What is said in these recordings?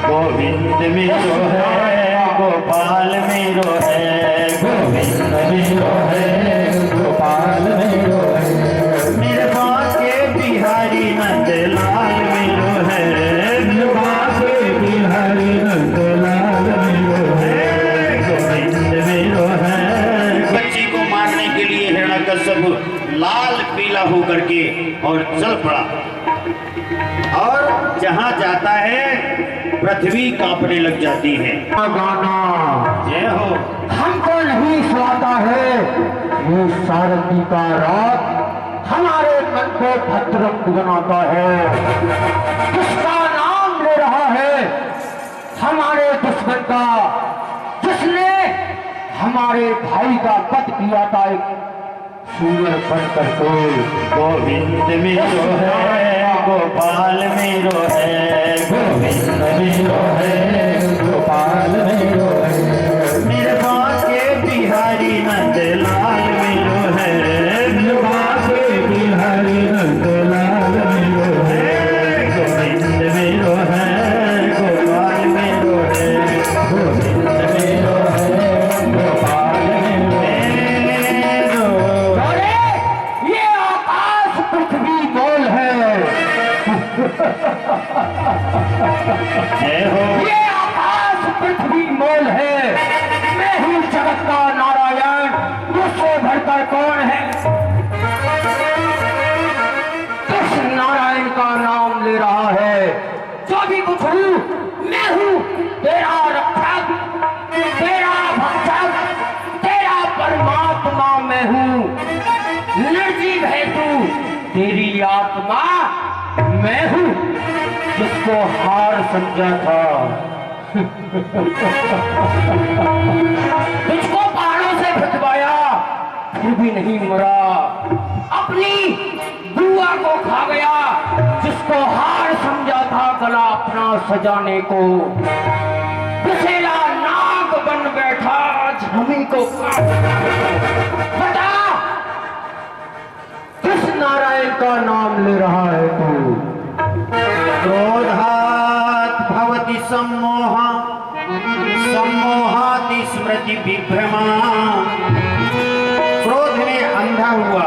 गोविंद मेरो है गोपाल मेरो है, गोविंद मेरो है गोपाल मेरो है, मेरे बाके बिहारी नंदलाल मेरो है, मेरे बाके बिहारी नंदलाल मेरो है, गोविंद मेरो है। बच्ची को मारने के लिए हिरण्यकश्यप लाल पीला होकर के और चल पड़ा, और जहां जाता है पृथ्वी कांपने लग जाती है। गाना जय हो। हमको नहीं सुनाता है ये सारंगी का राग हमारे मन को भद्रक बनाता है, किसका नाम ले रहा है हमारे दुश्मन का, जिसने हमारे भाई का वध किया था एक सूर्य बन करके। गोविंद मेरो है गोपाल मेरो है, गोविंद मेरो है गोपाल मेरो है, मेरे बाके बिहारी नंदलाल मेरो है, मेरे बाके बिहारी नंदलाल मेरो है, गोविंद मेरो है गोपाल मेरो है, गोविंद मेरो है गोपाल मेरो है। अरे ये आकाश पृथ्वी बोल है, जय हो। ये आकाश पृथ्वी मोल है, मैं हूँ जगत का नारायण, मुझसे बढ़कर कौन है। किस नारायण का नाम ले रहा है, जो भी कुछ हूँ मैं हूँ तेरा रक्षक, तेरा भक्षक, तेरा परमात्मा मैं हूँ, निर्जीव है तू, तेरी आत्मा मैं हूँ जिसको हार समझा था। तुझको पहाड़ों से भिजवाया फिर भी नहीं मरा, अपनी बुआ को खा गया जिसको हार समझा था गला अपना सजाने को, पिछेला नाग बन बैठा आज हमी को बता किस नारायण का नाम ले रहा है तू। क्रोधात् भवति सम्मोह सम्मोहाति स्मृति विभ्रमा, क्रोध में अंधा हुआ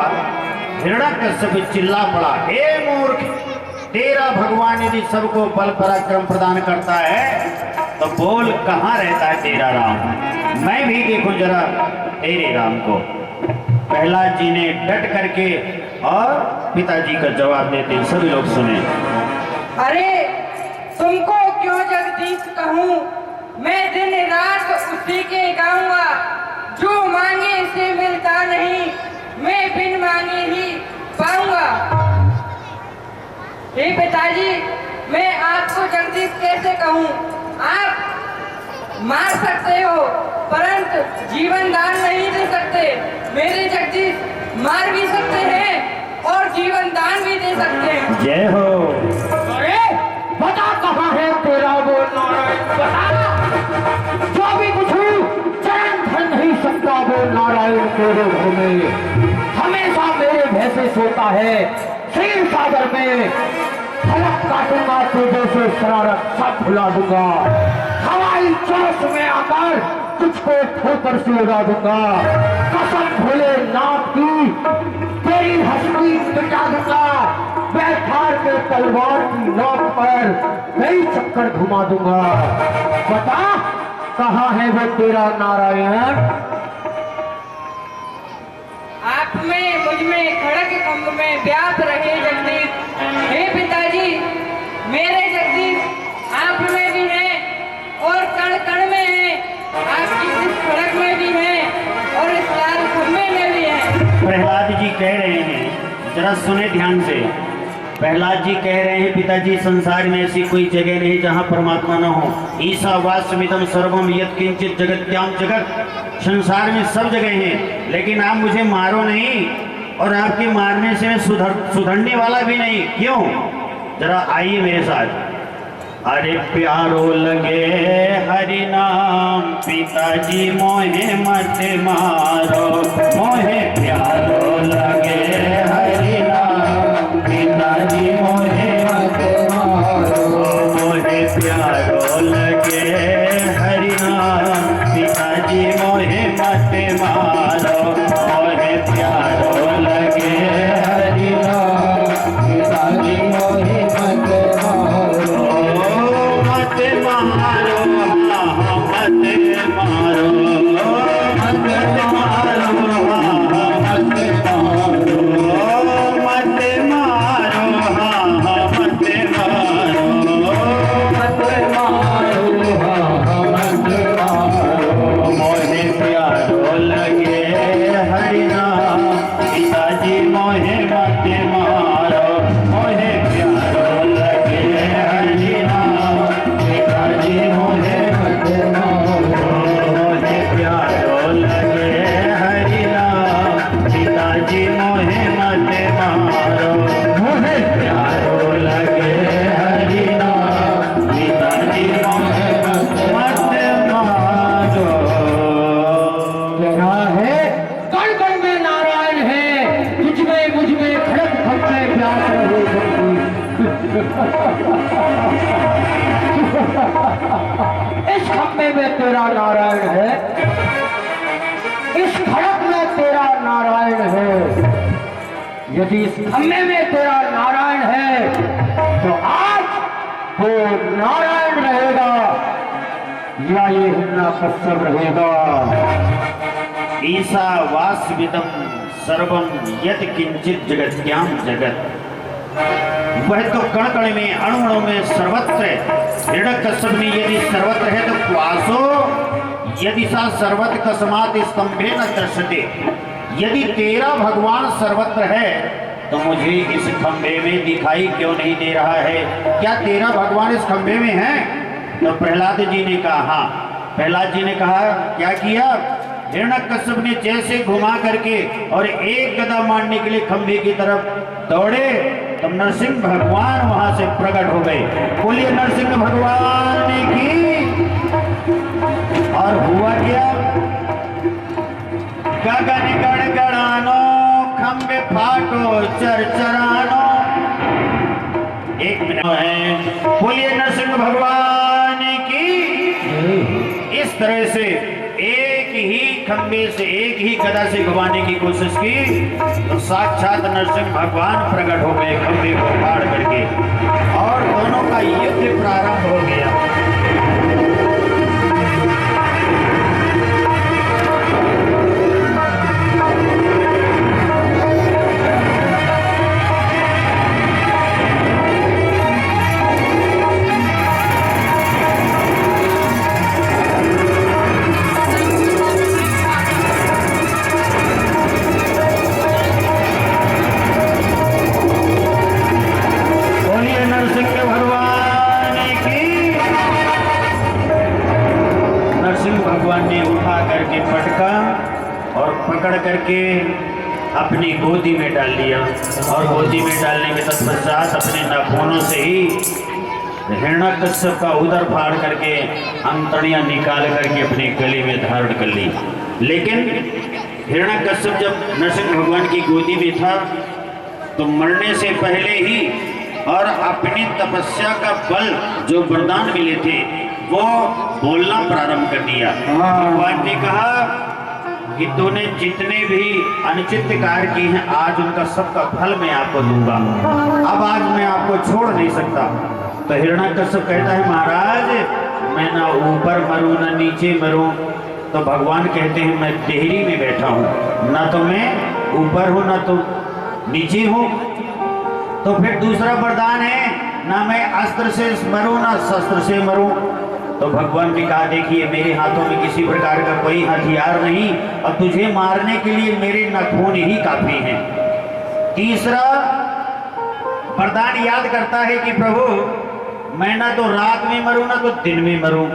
हिरण्यकश्यप चिल्ला पड़ा, हे मूर्ख, तेरा भगवान यदि सबको बल पराक्रम प्रदान करता है तो बोल कहाँ रहता है तेरा राम, मैं भी देखूं जरा तेरे राम को। प्रहलाद जी ने डट करके और पिताजी का जवाब देते सभी लोग सुने। अरे तुमको क्यों जगदीश कहूँ, मैं दिन रात उसी के गाऊंगा, जो मांगे से मिलता नहीं, मैं बिन मांगे ही पाऊंगा। हे पिताजी, मैं आपको जगदीश कैसे कहूँ, आप मार सकते हो परंतु जीवन दान नहीं दे सकते, मेरे जगदीश मार भी सकते हैं और जीवन दान भी दे सकते हैं। जय हो। अरे बता कहाँ है तेरा वो नारायण, बता, जो भी कुछ हूँ चरण धर नहीं सकता वो नारायण तेरे घर में, हमेशा मेरे भय से सोता है, क्षीर सागर में फलक काटूंगा तुझे से शरारत सब भुला दूंगा, हवाई चौस में आकर तुझको ठोकर से उड़ा दूंगा, कसम भोलेनाथ की तेरी हंसी मिटा दूंगा, बैठार के तलवार की नोक पर कई चक्कर घुमा दूंगा। बता कहाँ है वो तेरा नारायण। आप में मुझ में खड़ग कंब में व्याप रहे जगदीश, हे पिताजी, मेरे जगदीश आप में भी है और कण कण में है, आपकी इस खड़ग में भी है और इस लाल खंबे में भी है। प्रहलाद जी कह रहे हैं, जरा सुने ध्यान से। प्रहलाद जी कह रहे हैं पिताजी, संसार में ऐसी कोई जगह नहीं जहाँ परमात्मा न हो। ईशावास्यमिदं सर्वम यत्किंचित जगत्याम जगत, संसार में सब जगह हैं, लेकिन आप मुझे मारो नहीं और आपके मारने से मैं सुधरने वाला भी नहीं। क्यों? जरा आइए मेरे साथ। अरे प्यारो लगे हरि नाम, पिताजी मोहे मत मारो, मोहे प्यारो लगे हरि नाम, पिताजी मोहे मत मारो, मोहे प्यारो लगे हरि नाम पिताजी मोहे मत मारो मोहे प्यारो लगे हरि नाम पिताजी मोहे मत मारो मत मारो मत मारो मत मारो मत मारो मत मारो मोहे प्यारो लगे हरि नाम पिताजी मोहे मत मारो मोहे प्यारो लगे हरि नाम पिताजी मोहे मत मारो मोहे प्यारो लगे हरि नाम पिताजी मोहे मत मारो मोहे प्यारो लगे हरि नाम पिताजी मोहे मत मारो। कहना है कण कण में नारायण है, तुझ में मुझ में खड़क खप में प्यास रहे जगदीश। इस खम्भे में तेरा नारायण है, इस खड़क में तेरा नारायण है। यदि इस खम्भे में तेरा नारायण है तो आज वो नारायण रहेगा या ये हिरण्यकश्यप रहेगा। ईसा वास्विदम सर्वम यत् किंचित जगत्याम जगत। वह तो कण कण में अणु अणु में सर्वत्र है। हिरण्यकश्यप में यदि सर्वत्र है तो क्वासो यदि सा सर्वत्र कस्मात् स्तंभे न दृश्यते। यदि तेरा भगवान सर्वत्र है तो मुझे इस खंभे में दिखाई क्यों नहीं दे रहा है? क्या तेरा भगवान इस खंभे में है? तो प्रहलाद जी ने कहा हाँ। प्रहलाद जी ने कहा क्या किया? हिरण्यकश्यप ने जैसे घुमा करके और एक गदा मारने के लिए खंभे की तरफ दौड़े तब नरसिंह भगवान वहां से प्रकट हो गए। बोलिए नरसिंह भगवान की। और हुआ क्या? गगन गड़गड़ानो खंबे फाटो चरचरानो। एक मिनट है। बोलिए नरसिंह भगवान की। इस तरह से एक ही खंबे से एक ही गदा से घुमाने की कोशिश की तो साक्षात नरसिंह भगवान प्रकट हो गए खंबे को फाड़ करके और दोनों का युद्ध प्रारंभ हो गया। पकड़ करके अपनी गोदी में डाल लिया और गोदी में डालने के तत्पश्चात अपने नाखूनों से ही हिरण्यकश्यप का उदर फाड़ करके अंतड़ियां निकाल करके अपने गले में धारण कर ली। लेकिन हिरण्यकश्यप जब नरसिंह भगवान की गोदी में था तो मरने से पहले ही और अपनी तपस्या का बल जो वरदान मिले थे वो बोलना प्रारंभ कर दिया। भगवान ने कहा कि तूने जितने भी अनुचित कार्य किए हैं आज उनका सबका फल मैं आपको दूंगा। अब आज मैं आपको छोड़ नहीं सकता। तो हिरण्यकश्यप कहता है महाराज मैं ना ऊपर मरूं ना नीचे मरूं। तो भगवान कहते हैं मैं देहरी में बैठा हूँ, ना तो मैं ऊपर हूँ ना तो नीचे हूँ। तो फिर दूसरा वरदान है ना मैं अस्त्र से मरूं ना शस्त्र से मरूं। तो भगवान ने कहा देखिए मेरे हाथों में किसी प्रकार का कोई हथियार नहीं और तुझे मारने के लिए मेरे नाखून ही काफी हैं। तीसरा वरदान याद करता है कि प्रभु मैं ना तो रात में मरूं ना तो दिन में मरूं।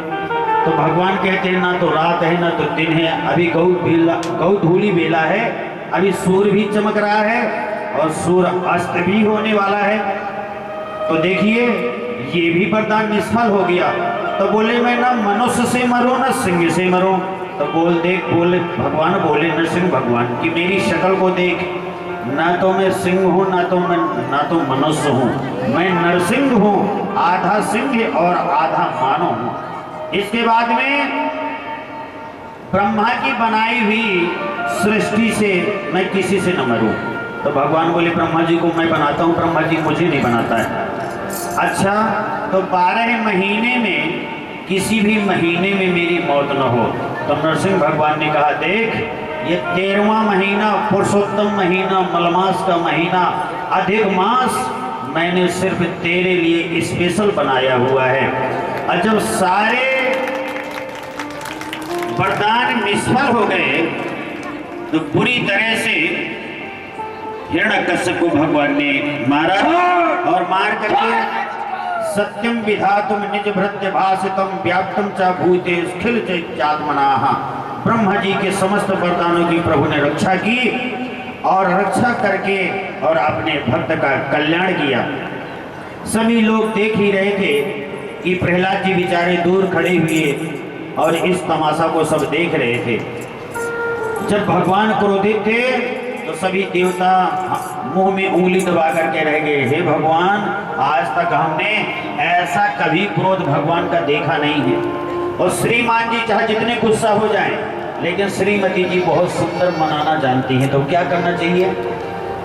तो भगवान कहते हैं ना तो रात है ना तो दिन है, अभी गौधूली बेला है, अभी सूर्य भी चमक रहा है और सूर्य अस्त भी होने वाला है। तो देखिए ये भी वरदान निष्फल हो गया। तो बोले मैं ना मनुष्य से मरूं ना सिंह से मरूं। तो बोले भगवान बोले नरसिंह भगवान कि मेरी शक्ल को देख, ना तो मैं सिंह हूँ ना तो मनुष्य हूँ, मैं नरसिंह हूँ, आधा सिंह और आधा मानव हूँ। इसके बाद में ब्रह्मा की बनाई हुई सृष्टि से मैं किसी से न मरूं। तो भगवान बोले ब्रह्मा जी को मैं बनाता हूँ, ब्रह्मा जी मुझे नहीं बनाता है। अच्छा, तो 12 महीने में किसी भी महीने में मेरी मौत न हो। तो नरसिंह भगवान ने कहा देख, ये 13वां महीना, पुरुषोत्तम महीना, मलमास का महीना, अधिक मास मैंने सिर्फ तेरे लिए स्पेशल बनाया हुआ है। और जब सारे वरदान निष्फल हो गए तो बुरी तरह से हिरण्यकश्यप को भगवान ने मारा और मार करके सत्यम विधातुम निज भृत्य भाषितम व्याप्तम च भूते स्खिल चात्मनाः, ब्रह्मा जी के समस्त वरदानों की प्रभु ने रक्षा की और रक्षा करके और अपने भक्त का कल्याण किया। सभी लोग देख ही रहे थे कि प्रहलाद जी बेचारे दूर खड़े हुए और इस तमाशा को सब देख रहे थे। जब भगवान क्रोधित थे तो सभी देवता मुंह में उंगली दबा करके रह गए। हे भगवान, आज तक हमने ऐसा कभी क्रोध भगवान का देखा नहीं है। और श्रीमान जी चाहे जितने गुस्सा हो जाएं, लेकिन श्रीमती जी बहुत सुंदर मनाना जानती हैं। तो क्या करना चाहिए?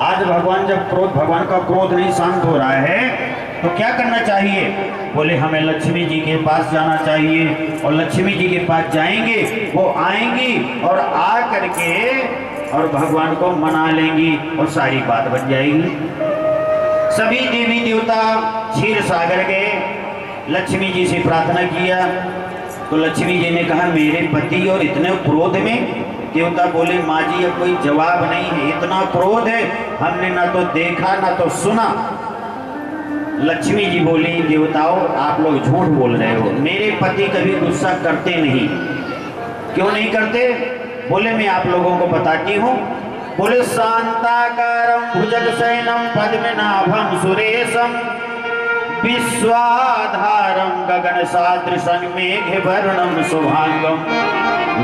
आज भगवान जब भगवान का क्रोध नहीं शांत हो रहा है तो क्या करना चाहिए? बोले हमें लक्ष्मी जी के पास जाना चाहिए और लक्ष्मी जी के पास जाएंगे, वो आएंगी और आ करके और भगवान को मना लेंगी और सारी बात बन जाएगी। सभी देवी देवता क्षीर सागर गए, लक्ष्मी जी से प्रार्थना किया तो लक्ष्मी जी ने कहा मेरे पति और इतने क्रोध में। देवता बोले माँ जी अब कोई जवाब नहीं है, इतना क्रोध है, हमने ना तो देखा ना तो सुना। लक्ष्मी जी बोली देवताओं आप लोग झूठ बोल रहे हो, मेरे पति कभी गुस्सा करते नहीं। क्यों नहीं करते? बोले मैं आप लोगों को बताती हूँ। बोले शांताकारं भुजगशयनं पद्मनाभं सुरेशं विश्वाधारं गगनसदृशं मेघवर्णं शुभांगं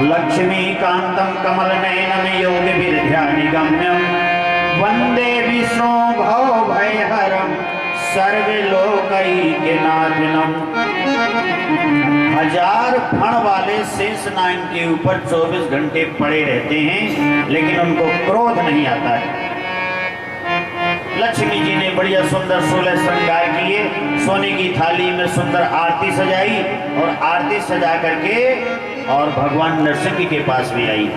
लक्ष्मीकान्तं कमलनयनं योगिभिर्ध्यानगम्यं वन्दे विष्णु भवभयहरं सर्वलोकैकनाथनं। 1000 फण वाले शेष नाग के ऊपर 24 घंटे पड़े रहते हैं लेकिन उनको क्रोध नहीं आता है। लक्ष्मी जी ने बढ़िया सुंदर 16 श्रृंगार किए, सोने की थाली में सुंदर आरती सजाई और आरती सजा करके और भगवान नरसिंह के पास भी आई।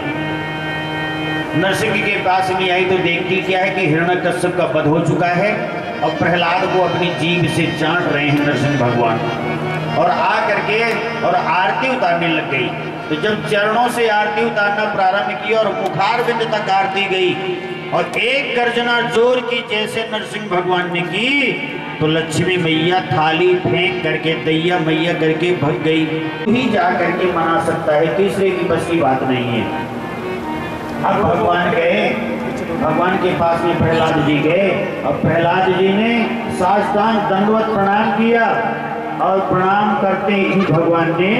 नरसिंह के पास में आई तो देखती क्या है कि हिरण्यकश्यप का वध हो चुका है और प्रहलाद को अपनी जीभ से चाट रहे हैं नरसिंह भगवान। और आ करके और आरती उतारने लग गई। तो जब चरणों से आरती उतारना प्रारंभ की और मुखारविंद तक आरती गई और एक गर्जना जोर की जैसे नरसिंह भगवान ने की तो लक्ष्मी मैया थाली फेंक करके दैया मैया करके भग गई। ही जा करके मना सकता है, तीसरे की बस की बात नहीं है। अब भगवान गए, भगवान के पास में प्रहलाद जी गए और प्रहलाद जी ने साष्टांग दंडवत प्रणाम किया और प्रणाम करते ही भगवान ने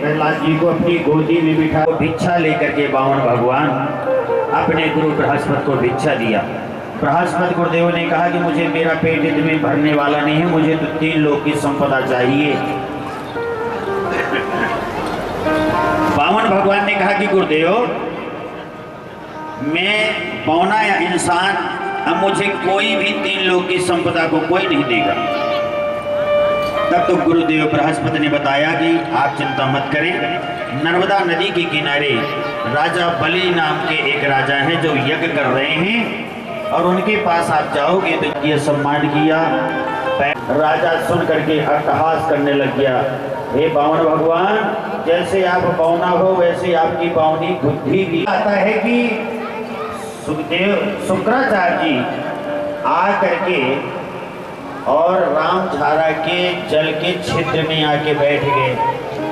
प्रहलाद जी को अपनी गोदी में बिठा भिक्षा लेकर के बावन भगवान अपने गुरु बृहस्पति को भिक्षा दिया। बृहस्पति गुरुदेव ने कहा कि मुझे मेरा पेट इतने भरने वाला नहीं है, मुझे तो 3 लोक की संपदा चाहिए। बावन भगवान ने कहा कि गुरुदेव मैं पौना या इंसान, अब मुझे कोई भी 3 लोक की संपदा को कोई नहीं देगा। तब तो गुरुदेव बृहस्पति ने बताया कि आप चिंता मत करें, नर्मदा नदी के किनारे राजा बलि नाम के एक राजा हैं जो यज्ञ कर रहे हैं और उनके पास आप जाओगे तो ये सम्मान किया। राजा सुन करके अट्टहास करने लग गया, हे बावन भगवान जैसे आप पौना हो वैसे आपकी पावनी बुद्धि भी। आता है कि सुखदेव शुक्राचार्य जी आ करके और रामझारा के जल के क्षेत्र में आके बैठ गए।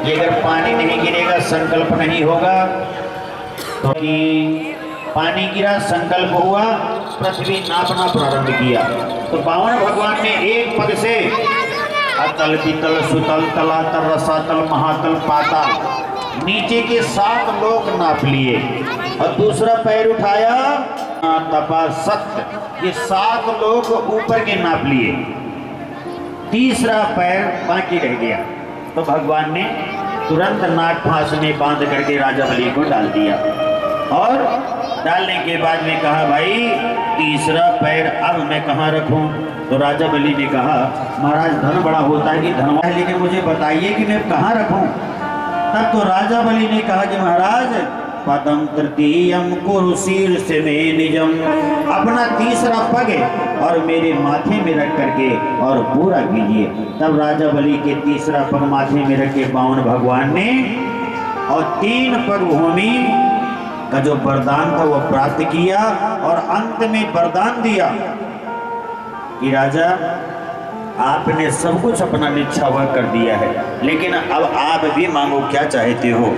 ये अगर पानी नहीं गिरेगा संकल्प नहीं होगा तो कि पानी गिरा संकल्प हुआ, पृथ्वी नापना प्रारंभ किया। तो बावन भगवान ने एक पद से अतल पितल सुतल तलातल रसातल महातल पाताल नीचे के 7 लोक नाप लिए और दूसरा पैर उठाया तपा सत्य, ये 7 लोग ऊपर के नाप लिए, तीसरा पैर बाकी रह गया। तो भगवान ने तुरंत नाग फांस में बांध करके राजा बलि को डाल दिया और डालने के बाद में कहा, भाई तीसरा पैर अब मैं कहाँ रखूं? तो राजा बलि ने कहा, महाराज धन बड़ा होता है कि धनवा है, लेकिन मुझे बताइए कि मैं कहाँ रखूं? तब तो राजा बलि ने कहा कि महाराज पदम तृतीयम कुरु शीर्ष में निजम, अपना तीसरा पग और मेरे माथे में रख करके और पूरा कीजिए। तब राजा बलि के तीसरा पग माथे में रख के बावन भगवान ने और 3 पग भूमि का जो वरदान था वो प्राप्त किया और अंत में वरदान दिया कि राजा आपने सब कुछ अपना निछावर कर दिया है, लेकिन अब आप भी मांगो क्या चाहते हो।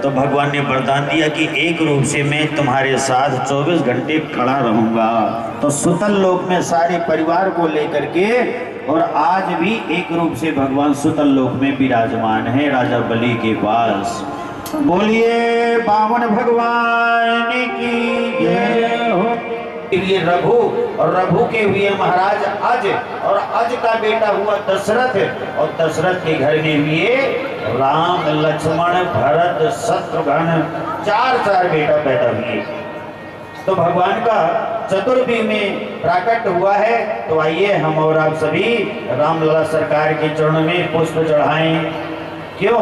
तो भगवान ने वरदान दिया कि एक रूप से मैं तुम्हारे साथ 24 घंटे खड़ा रहूंगा। तो सुतल लोक में सारे परिवार को लेकर के और आज भी एक रूप से भगवान सुतल लोक में विराजमान है राजा बलि के पास। बोलिए बावन भगवान की जय हो। ये रघु और रघु के हुए महाराज अज और अज का बेटा हुआ दशरथ और दशरथ के घर में हुए राम लक्ष्मण भरत शत्रुघ्न 4 बेटा पैदा हुए। तो भगवान का चतुर्युग में प्राकट हुआ है। तो आइए हम और आप सभी रामलला सरकार के चरणों में पुष्प चढ़ाएं। क्यों?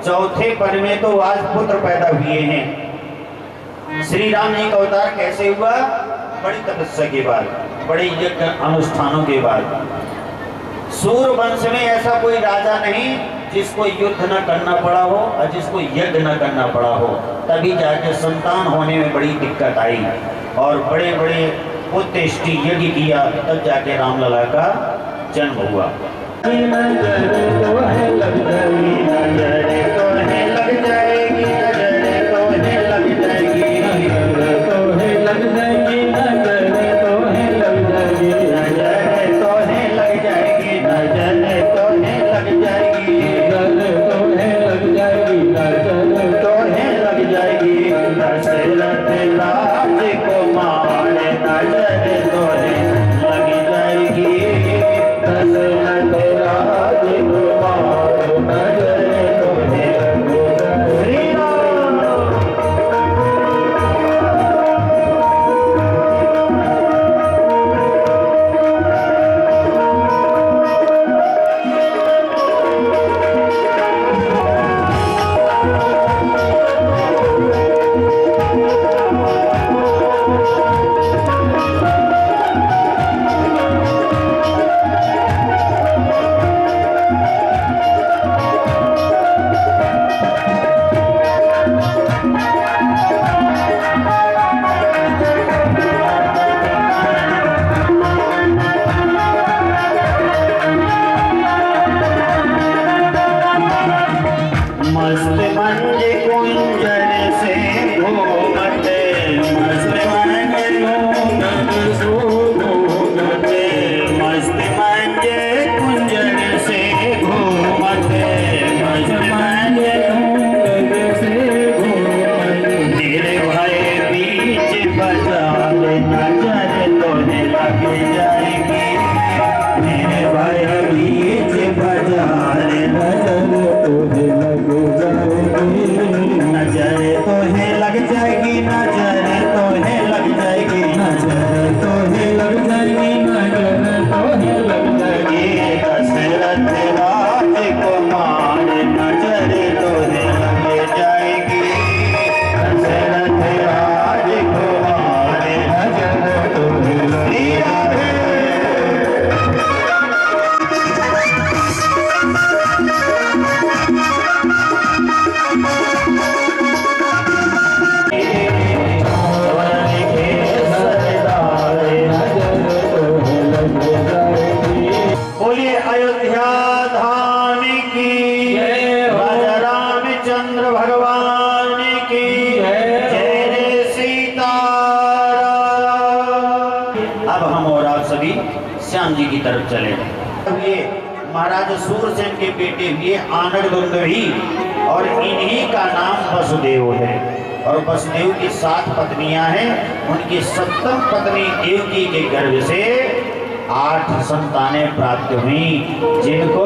चौथे पद में तो आज पुत्र पैदा हुए हैं। श्री राम जी का अवतार कैसे हुआ? बड़ी तपस्या के बाद, बड़े यज्ञ अनुष्ठानों के बाद। सूर्य वंश में ऐसा कोई राजा नहीं जिसको युद्ध न करना पड़ा हो और जिसको यज्ञ न करना पड़ा हो। तभी जाके संतान होने में बड़ी दिक्कत आई और बड़े बड़े उत्तेष्टि यज्ञ किया, तब जाके रामलला का जन्म हुआ। श्याम जी की तरफ चले। ये महाराज सूरसेन के बेटे हुए आनंद गंगही और इन्हीं का नाम वसुदेव है। और वसुदेव की 7 पत्नियां हैं। उनकी 7वीं पत्नी देवकी के गर्भ से 8 संतानें प्राप्त हुई, जिनको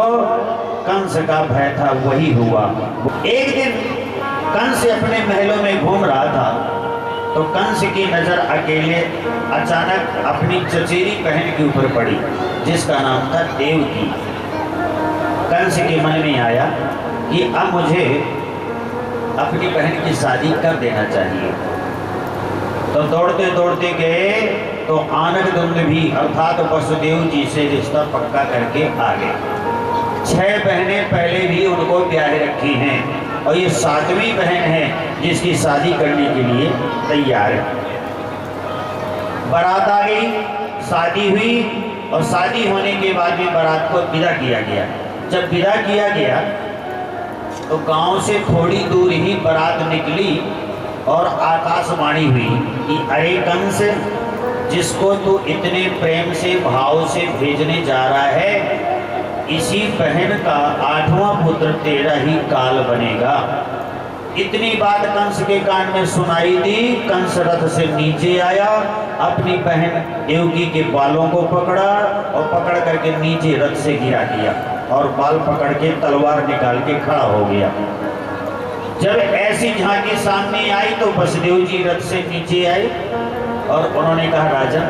कंस का भय था वही हुआ। एक दिन कंस अपने महलों में घूम रहा था, तो कंस की नजर अकेले अचानक अपनी चचेरी बहन के ऊपर पड़ी, जिसका नाम था देवकी। कंस के मन में आया कि अब मुझे अपनी बहन की शादी कर देना चाहिए। तो दौड़ते दौड़ते गए तो आनक दुंदुभी अर्थात वसुदेव जी से रिश्ता पक्का करके आ गए। 6 बहनें पहले भी उनको ब्याह रखी हैं और ये 7वीं बहन है जिसकी शादी करने के लिए तैयार है। बारात आ गई, शादी हुई और शादी होने के बाद में बारात को विदा किया गया। जब विदा किया गया तो गांव से थोड़ी दूर ही बारात निकली और आकाशवाणी हुई कि अरे कंस, जिसको तू इतने प्रेम से भाव से भेजने जा रहा है, इसी बहन का 8वां पुत्र तेरा ही काल बनेगा। इतनी बात कंस के कान में सुनाई दी। कंस रथ से नीचे आया, अपनी बहन देवकी के बालों को पकड़ा और पकड़ करके नीचे रथ से गिरा दिया और बाल पकड़ के तलवार निकाल के खड़ा हो गया। जब ऐसी झांकी सामने आई तो वसुदेव जी रथ से नीचे आए और उन्होंने कहा, राजन,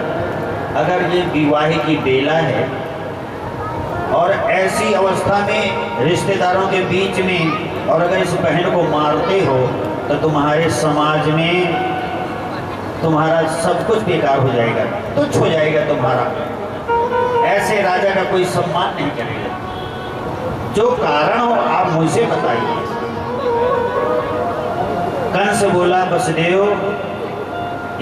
अगर ये विवाह की बेला है और ऐसी अवस्था में रिश्तेदारों के बीच में और अगर इस बहन को मारते हो तो तुम्हारे समाज में तुम्हारा सब कुछ बेकार हो जाएगा, तुच्छ हो जाएगा तुम्हारा। ऐसे राजा का कोई सम्मान नहीं करेगा। जो कारण हो आप मुझसे बताइए। कंस बोला, वसुदेव,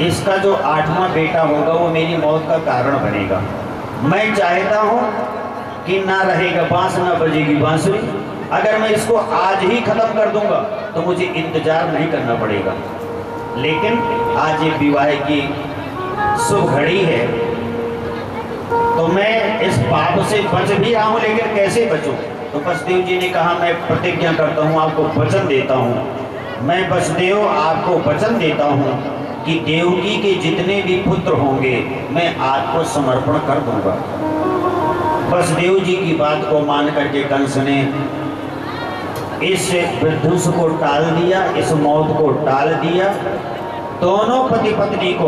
इसका जो 8वां बेटा होगा वो मेरी मौत का कारण बनेगा। मैं चाहता हूं कि ना रहेगा बांस, ना बजेगी बांसुरी। अगर मैं इसको आज ही खत्म कर दूंगा तो मुझे इंतजार नहीं करना पड़ेगा। लेकिन आज ये विवाह की शुभ घड़ी है तो मैं इस पाप से बच भी रहा हूं, लेकिन कैसे बचूं? तो वसुदेव जी ने कहा, मैं प्रतिज्ञा करता हूं, आपको वचन देता हूं, मैं वसुदेव आपको वचन देता हूं कि देवकी के जितने भी पुत्र होंगे मैं आपको समर्पण कर दूंगा। वसुदेव जी की बात को मान करके कंस ने इस विध्वंस को टाल दिया, इस मौत को टाल दिया। दोनों पति पत्नी को,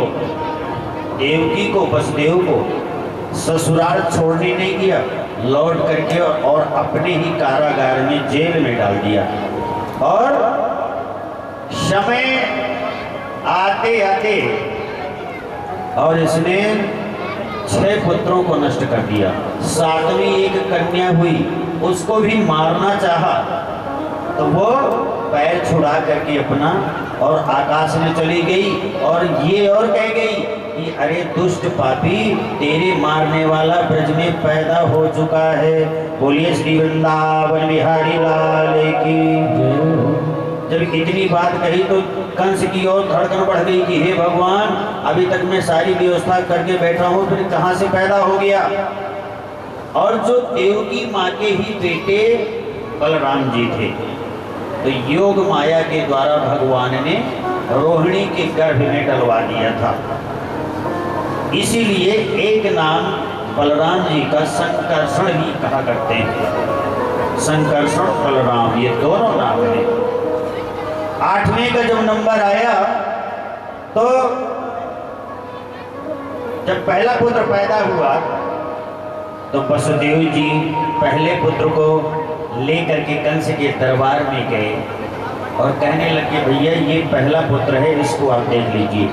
देवकी को, वसुदेव को ससुराल छोड़ने नहीं दिया, लौट करके और अपने ही कारागार में जेल में डाल दिया। और समय आते आते और इसने 6 पुत्रों को नष्ट कर दिया। 7वीं एक कन्या हुई, उसको भी मारना चाहा तो वो पैर छुड़ा करके अपना और आकाश में चली गई और ये और कह गई कि अरे दुष्ट पापी, तेरे मारने वाला ब्रज में पैदा हो चुका है। बोलिए श्री वृंदावन बिहारी लाल की। जब इतनी बात कही तो कंस की ओर धड़कन बढ़ गई कि हे भगवान, अभी तक मैं सारी व्यवस्था करके बैठा हूँ, फिर कहाँ से पैदा हो गया? और जो देवकी माँ के ही बेटे बलराम जी थे, तो योग माया के द्वारा भगवान ने रोहिणी के गर्भ में डलवा दिया था। इसीलिए एक नाम बलराम जी का संकर्षण भी कहा करते हैं। संकर्षण, बलराम, ये दोनों नाम हैं। 8वें का जब नंबर आया तो जब पहला पुत्र पैदा हुआ तो वसुदेव जी पहले पुत्र को लेकर के कंस के दरबार में गए और कहने लगे, भैया ये पहला पुत्र है, इसको आप देख लीजिए।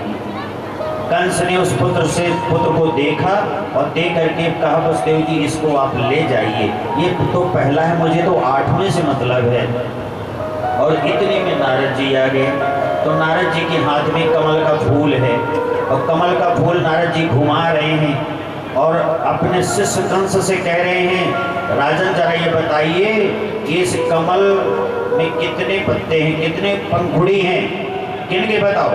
कंस ने उस पुत्र को देखा और देख करके कहा, वसुदेव जी इसको आप ले जाइए, ये तो पहला है, मुझे तो 8वें से मतलब है। और इतने में नारद जी आ गए। तो नारद जी के हाथ में कमल का फूल है और कमल का फूल नारद जी घुमा रहे हैं और अपने शिष्य कंस से कह रहे हैं, राजन जरा ये बताइए कि इस कमल में कितने पत्ते हैं, कितने पंखुड़ी हैं, किन के बताओ।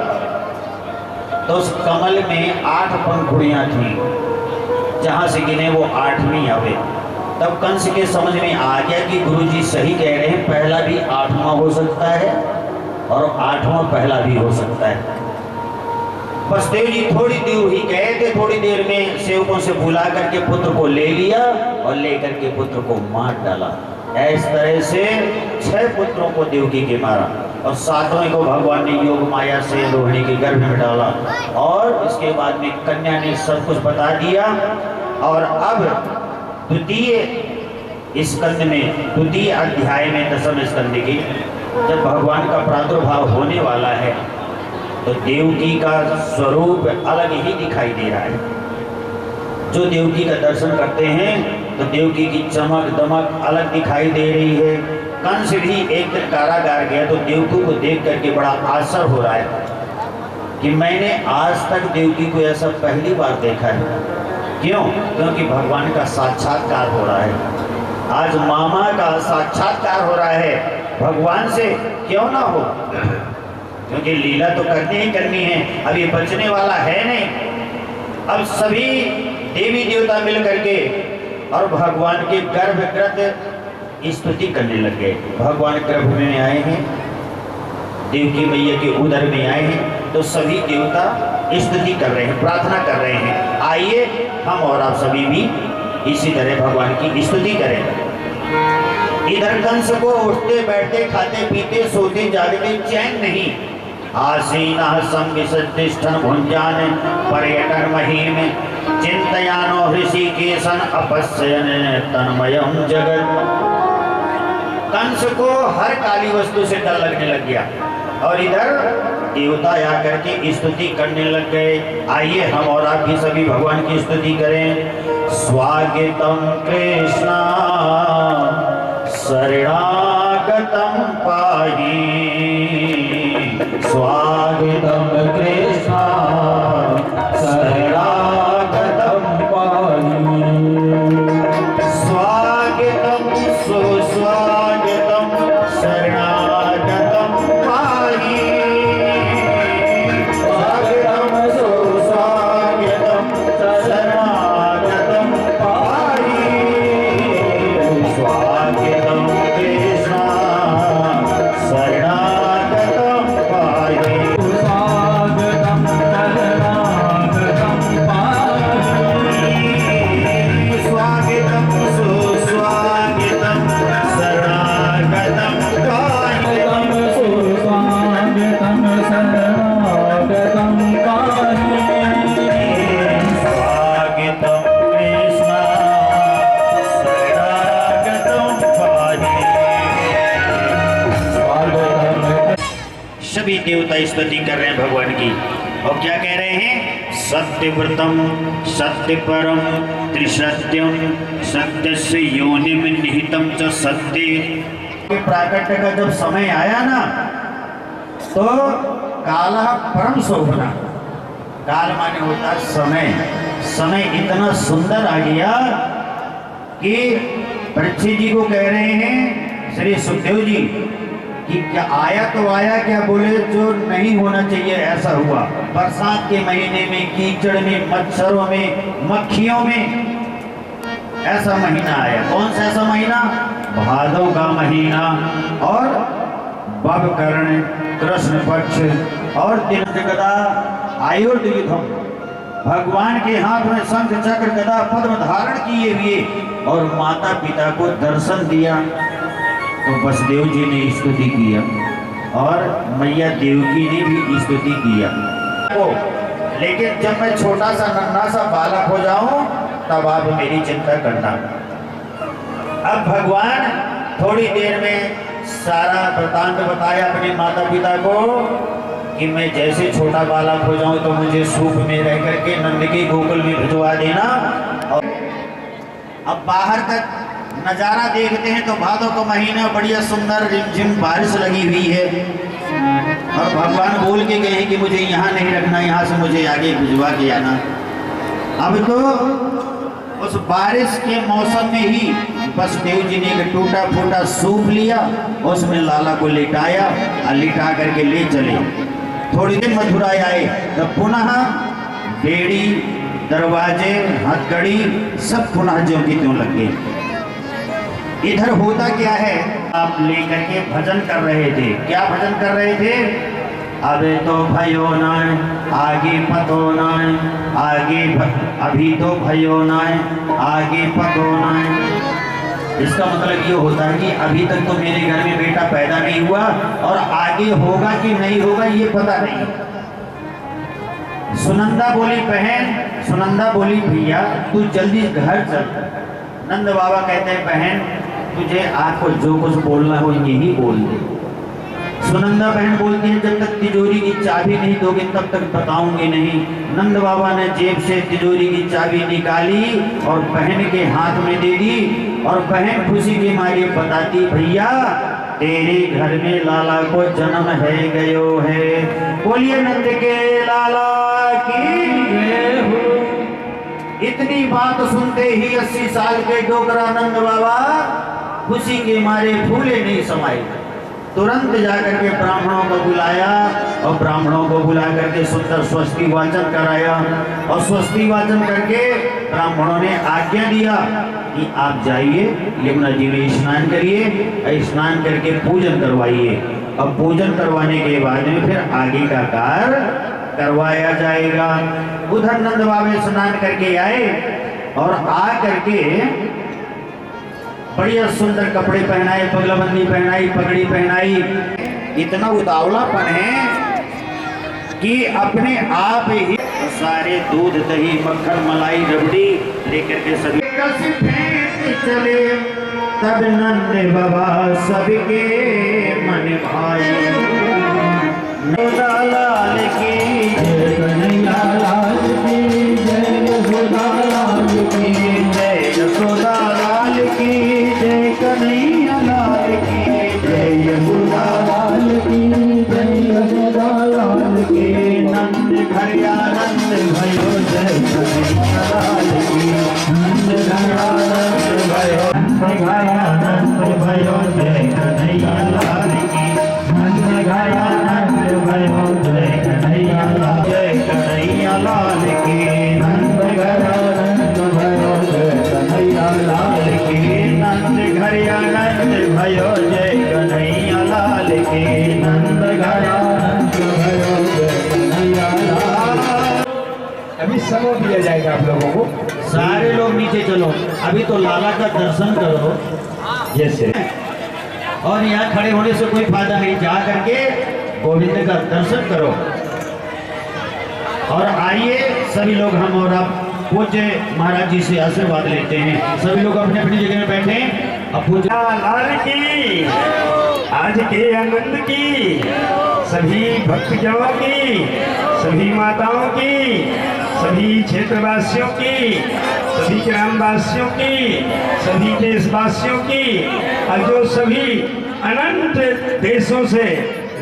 तो उस कमल में 8 पंखुड़ियाँ थीं, जहाँ से गिने वो 8वीं आवे। तब कंस के समझ में आ गया कि गुरुजी सही कह रहे हैं, पहला भी 8वां हो सकता है और 8वां पहला भी हो सकता है। बसदेव जी थोड़ी देर ही गए थे, थोड़ी देर में सेवकों से बुला करके पुत्र को ले लिया और लेकर के पुत्र को मार डाला। इस तरह से 6 पुत्रों को देवकी के मारा और 7वें को भगवान ने योग माया से रोहिणी के गर्भ में डाला। और इसके बाद में कन्या ने सब कुछ बता दिया। और अब द्वितीय स्कंद में, द्वितीय अध्याय में 10वें स्कंद की जब भगवान का प्रादुर्भाव होने वाला है तो देवकी का स्वरूप अलग ही दिखाई दे रहा है। जो देवकी का दर्शन करते हैं तो देवकी की चमक दमक अलग दिखाई दे रही है। कंस भी एक दिन कारागार गया तो देवकी को देख करके बड़ा आश्चर्य हो रहा है कि मैंने आज तक देवकी को ऐसा पहली बार देखा है। क्यों? क्योंकि भगवान का साक्षात्कार हो रहा है। आज मामा का साक्षात्कार हो रहा है भगवान से, क्यों ना हो, क्योंकि लीला तो करनी ही करनी है। अब ये बचने वाला है नहीं। अब सभी देवी देवता मिल करके और भगवान के गर्भगृत स्तुति करने लग गए। भगवान गर्भ में आए हैं, देवकी मैया के उदर में आए हैं, तो सभी देवता स्तुति कर रहे हैं, प्रार्थना कर रहे हैं। आइए हम और आप सभी भी इसी तरह भगवान की स्तुति करें। इधर कंस को उठते बैठते खाते पीते सोते जागते चैन नहीं। आसीना संविशतिष्ठन भुंजान पर्यटन महीम चिंतयानो ऋषिकेशन अपश्यन तन्मयम जगत। कंस को हर काली वस्तु से डर लगने लग गया और इधर देवता आकर के स्तुति करने लग गए। आइए हम और आप भी सभी भगवान की स्तुति करें। स्वागतम कृष्णा शरणागतम पाहि, स्वागतम कृष्णा शरणागतम पाहि, स्वागतम सुस्वागतम शरणागतम पाहि, स्वागतम सुस्वागतम शरणागतम पाहि, स्वागतम कृष्णा शरणागतम पाहि, स्वागतम शरणागतम पाहि, स्वागतम सुस्वागतम शरणागतम पाहि, सुस्वागतम शरणागतम पाहि, स्वागतम कृष्णा शरणागतम पाहि। सभी देवता स्तुति कर रहे हैं भगवान की और क्या कह रहे हैं? सत्यव्रतम सत्यपरम त्रिसत्यम सत्यस्य योनिम निहितम च सत्य। प्राकट्य का जब समय आया ना तो काला परम शोभना, काल माने होता समय, समय इतना सुंदर आ गया कि परीक्षित जी को कह रहे हैं श्री सुखदेव जी कि क्या आया तो आया, क्या बोले जो नहीं होना चाहिए ऐसा हुआ। बरसात के महीने में कीचड़ में मच्छरों में मक्खियों में ऐसा महीना आया। कौन सा ऐसा महीना? भादव का महीना। और बवकर्ण कृष्ण पक्ष और दिन गदा आयुर्युधम, भगवान के हाथ में शंख चक्र गदा पद्म धारण किए हुए और माता पिता को दर्शन दिया। तो बसदेव जी ने स्तुति किया और मैया देवकी ने भी स्तुति किया। लेकिन जब मैं छोटा सा नन्हा सा बालक हो जाऊं तब आप मेरी चिंता करना। अब भगवान थोड़ी देर में सारा वृतांत बताया अपने माता पिता को कि मैं जैसे छोटा बालक हो जाऊं तो मुझे सूप में रह करके नंद के गोकुल में भिजवा देना। और अब बाहर का नजारा देखते हैं तो भादों का महीना बढ़िया सुंदर रिमझिम बारिश लगी हुई है और भगवान बोल के गए हैं कि मुझे यहाँ नहीं रखना, यहाँ से मुझे आगे भिजवा के आना। अब तो उस बारिश के मौसम में ही बसदेव जी ने एक टूटा फूटा सूप लिया, उसमें लाला को लिटाया और लिटा करके ले चले। थोड़ी देर मथुरा आए तो पुनः बेड़ी दरवाजे हथकड़ी सब पुनः ज्यों की त्यों लग गए। इधर होता क्या है आप लेकर के भजन कर रहे थे। क्या भजन कर रहे थे? अबे तो भयो नाय आगे पतो नाय अभी तो भयो नाय आगे पतो नाय। इसका मतलब ये होता है कि अभी तक तो मेरे घर में बेटा पैदा नहीं हुआ और आगे होगा कि नहीं होगा ये पता नहीं। सुनंदा बोली बहन, सुनंदा बोली भैया तू जल्दी घर चल। नंद बाबा कहते हैं बहन तुझे आपको जो कुछ बोलना हो यही बोल दे। सुनंदा बहन बोलती है जब तक तिजोरी की चाबी नहीं दोगे तब तक बताऊंगी नहीं। नंद बाबा ने जेब से तिजोरी की चाबी निकाली और बहन के हाथ में दे दी और बहन खुशी के मारे बताती भैया तेरे घर में लाला को जन्म है गयो है। बोलिए नंद के लाला की जय हो। इतनी बात सुनते ही 80 साल के डोगरा नंद बाबा खुशी के मारे फूले नहीं समाये। तुरंत जाकर के ब्राह्मणों को बुलाया और ब्राह्मणों को बुला करके सुंदर स्वस्ति वाचन कराया और स्वस्ति वाचन करके ब्राह्मणों ने आज्ञा दिया कि आप जाइए यमुना जी में स्नान करिए, स्नान करके पूजन करवाइए। अब पूजन करवाने के बाद में फिर आगे का कार्य करवाया जाएगा। उधर नंद बाबा स्नान करके आए और आ करके बढ़िया सुंदर कपड़े पहनाए, पगलाबंदी पहनाई, पगड़ी पहनाई। इतना उतावलापन है कि अपने आप ही सारे दूध दही मक्खन मलाई रबड़ी लेकर के सभी चले। तब नंद बाबा सबके मन भाई। लाल की जय, कन्हैया लाल की जय, यशोदा लाल की जय, यशोदा लाल की जय, कन्हैया लाल की जय, यशोदा लाल की जय, यशोदा लाल की। नंद घर आनंद भयो जय कन्हैया लाल की, नंद घर आनंद भयो, नंद घर आनंद भयो जय कन्हैया लाल की, नंद घर आनंद भयो जय कन्हैया लाल, जय कन्हैया लाल की, नंद घर आनंद भयो जय कन्हैया लाल की, नंद घर आनंद भयो जय कन्हैया लाल की, नंद घर आनंद भयो जय कन्हैया लाल। अभी समय दिया जाएगा आप लोगों को। सारे लोग नीचे चलो, अभी तो लाला का दर्शन करो जैसे। और यहाँ खड़े होने से कोई फायदा नहीं, जा करके गोविंद का दर्शन करो। और आइए सभी लोग हम और आप पूज्य महाराज जी से आशीर्वाद लेते हैं। सभी लोग अपने अपनी जगह में बैठे। अब पूज्य लाल की, आज के आनंद की, सभी भक्तजनों की, सभी माताओं की, सभी क्षेत्रवासियों की, सभी ग्रामवासियों की, सभी देशवासियों की और जो सभी अनंत देशों से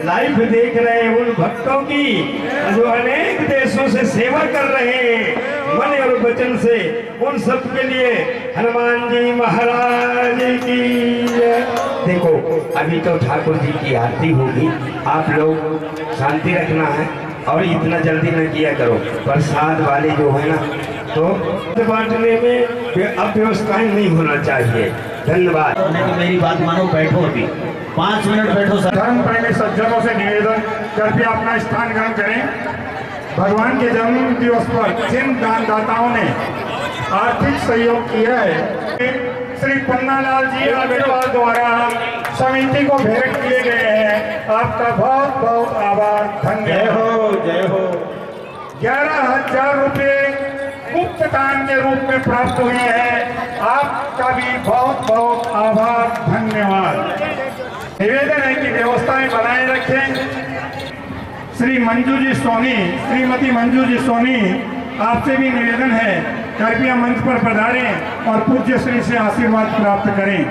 लाइव देख रहे हैं उन भक्तों की, जो अनेक देशों से सेवा कर रहे हैं मन और वचन से, उन सब के लिए हनुमान जी महाराज की जय। देखो अभी तो ठाकुर जी की आरती होगी, आप लोग शांति रखना है और इतना जल्दी न किया करो। प्रसाद वाले जो है ना तो बांटने में अव्यवस्थाएं नहीं होना चाहिए। धन्यवाद। तो मेरी बात मानो, बैठो अभी 5 मिनट बैठो। धर्म प्रेमी सज्जनों से निवेदन, कृपया अपना स्थान ग्रहण करें। भगवान के जन्म दिवस पर जिन दानदाताओं ने आर्थिक सहयोग किया है, श्री पन्नालाल जी अग्रवाल द्वारा समिति को भेंट किए गए हैं। आपका बहुत बहुत आभार, धन्यवाद। जय हो। 11,000 रुपये मुफ्त दान के रूप में प्राप्त हुए हैं। आपका भी बहुत बहुत आभार, धन्यवाद। निवेदन है कि व्यवस्थाएं बनाए रखें। श्री मंजू जी सोनी, श्रीमती मंजू जी सोनी, आपसे भी निवेदन है कृपया मंच पर पधारें और पूज्य श्री से आशीर्वाद प्राप्त करें।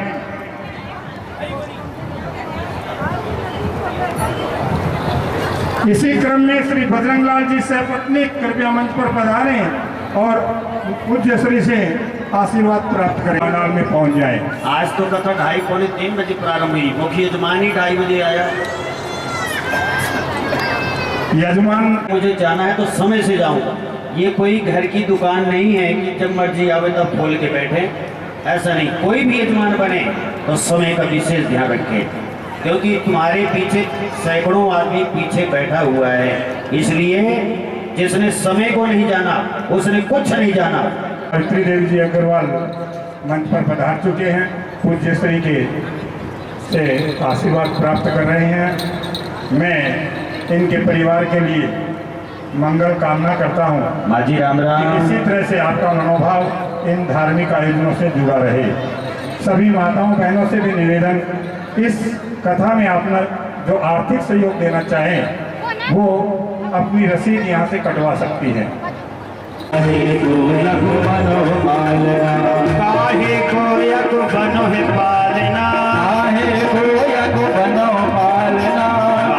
इसी क्रम में श्री बजरंग लाल जी से पत्नी कृपया मंच पर पधारें और पूज्य श्री से आशीर्वाद प्राप्त करें, पंडाल में पहुंच जाए। आज तो कथा 2:30-3 बजे प्रारंभ हुई, मुख्य यजमान ही 2:30 बजे आया। यजमान मुझे जाना है तो समय से जाऊंगा। ये कोई घर की दुकान नहीं है कि जब मर्जी आवे तब खोल के बैठे। ऐसा नहीं, कोई भी यजमान बने तो समय का विशेष ध्यान रखे, क्योंकि तुम्हारे पीछे सैकड़ों आदमी पीछे बैठा हुआ है। इसलिए जिसने समय को नहीं जाना उसने कुछ नहीं जाना। गायत्री देवी जी अग्रवाल मंच पर पधार चुके हैं। पूज्य श्री के से आशीर्वाद प्राप्त कर रहे हैं। मैं इनके परिवार के लिए मंगल कामना करता हूँ माँ जी राम कि राम। इसी तरह से आपका मनोभाव इन धार्मिक आयोजनों से जुड़ा रहे। सभी माताओं बहनों से भी निवेदन, इस कथा में अपना जो आर्थिक सहयोग देना चाहें वो अपनी रसीद यहाँ से कटवा सकती हैं। काहे को यक बनो है पालना, काहे को यक बनो पालना, काहे को यक बनो है पालना,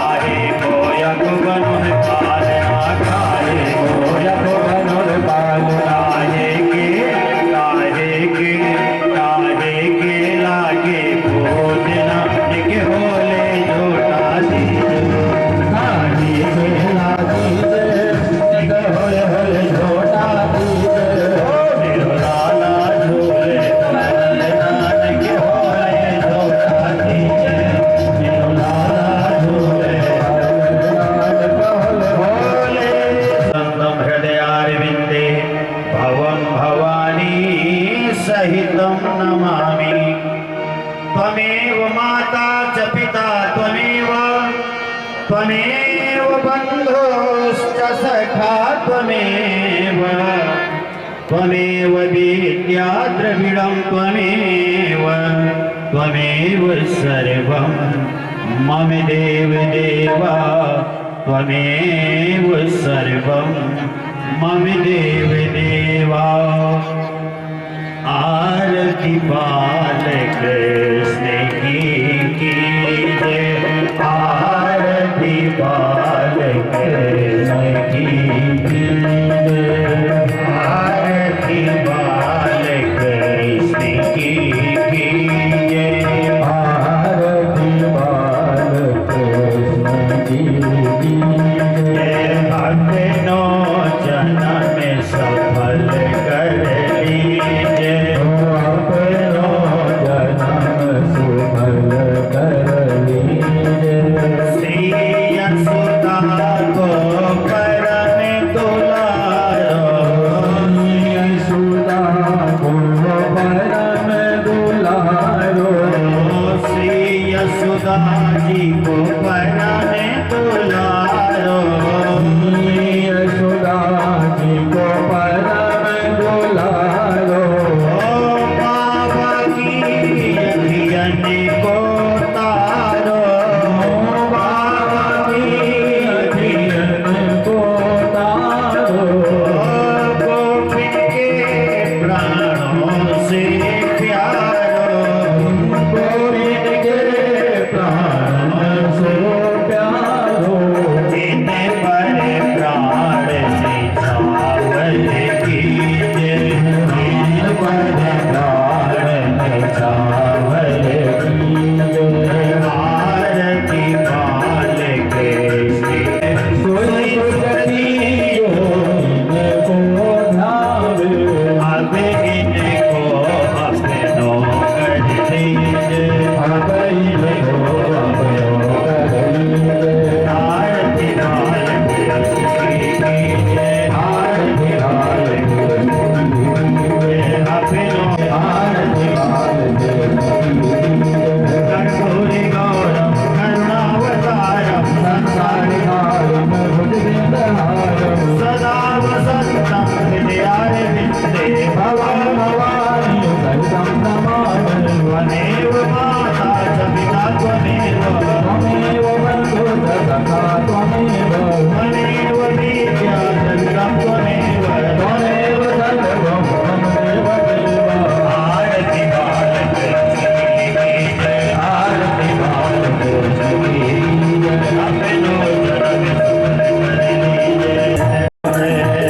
काहे को यक बनो है पालना, काहे के लागे भोजना के होले जोटा दी, काहे के लागे के होले होले जोटा दी, मेरो लाला झूले नान के होले जोटा दी, मेरो लाला झूले नान के होले संतम हृदयारविंदे भवं भवानी सहितं नमामि। त्वमेव माता च पिता त्वमेव बन्धुश्च सखा त्वमेव, त्वमेव विद्या द्रविडं त्वमेव सर्वं मम देव देवा, त्वमेव सर्वं मम देव देवा। आरती बाल कृष्ण की जय।